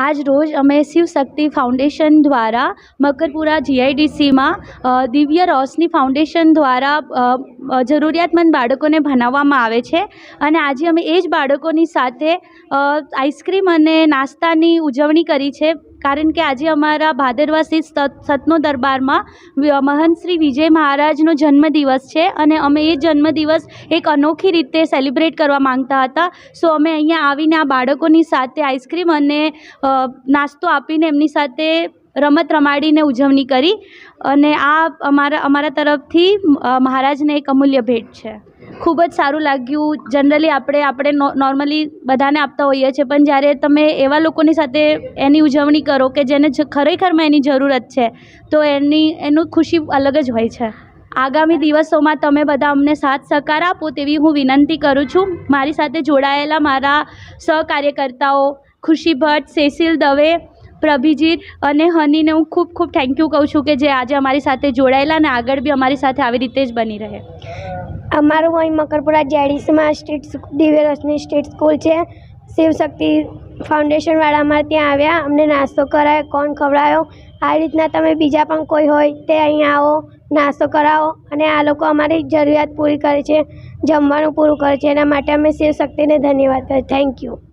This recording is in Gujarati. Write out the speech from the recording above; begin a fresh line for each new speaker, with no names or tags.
આજ રોજ અમે શિવશક્તિ ફાઉન્ડેશન દ્વારા મકરપુરા જીઆઈડીસીમાં દિવ્ય રોશની ફાઉન્ડેશન દ્વારા જરૂરિયાતમંદ બાળકોને ભણાવવામાં આવે છે અને આજે અમે એ જ બાળકોની સાથે આઈસ્ક્રીમ અને નાસ્તાની ઉજવણી કરી છે, કારણ કે આજે અમારા ભાદરવા સ્થિત સતનો દરબારમાં મહંત શ્રી વિજય મહારાજનો જન્મદિવસ છે અને અમે એ જન્મદિવસ એક અનોખી રીતે સેલિબ્રેટ કરવા માંગતા હતા. સો અમે અહીંયા આવીને આ બાળકોની સાથે આઈસ્ક્રીમ અને નાસ્તો આપીને એમની સાથે રમત રમાડીને ઉજવણી કરી અને આ અમારા તરફથી મહારાજને એક અમૂલ્ય ભેટ છે. ખૂબ જ સારું લાગ્યું. જનરલી આપણે નોર્મલી બધાને આપતા હોઈએ છીએ, પણ જ્યારે તમે એવા લોકોની સાથે એની ઉજવણી કરો કે જેને ખરેખરમાં એની જરૂરત છે, તો એનું ખુશી અલગ જ હોય છે. આગામી દિવસોમાં તમે બધા અમને સાથ સહકાર આપો તેવી હું વિનંતી કરું છું. મારી સાથે જોડાયેલા મારા સહકાર્યકર્તાઓ ખુશી ભટ્ટ, સેસિલ દવે, પ્રભિજીત અને હનીને હું ખૂબ ખૂબ થેન્ક યુ કહું છું કે જે આજે અમારી સાથે જોડાયેલા અને આગળ બી અમારી સાથે આવી રીતે જ બની રહે.
અમારું અહીં મકરપુરા જીઆઈડીસીમાં દિવ્ય રોશની સ્ટ્રીટ સ્કૂલ છે. શિવશક્તિ ફાઉન્ડેશનવાળા અમારે ત્યાં આવ્યા, અમને નાસ્તો કરાયો, કોણ ખવડાયો. આ રીતના તમે બીજા પણ કોઈ હોય તે અહીં આવો, નાસ્તો કરાવો અને આ લોકો અમારી જરૂરિયાત પૂરી કરે છે, જમવાનું પૂરું કરે છે. એના માટે અમે શિવશક્તિને ધન્યવાદ કરીએ. Thank you.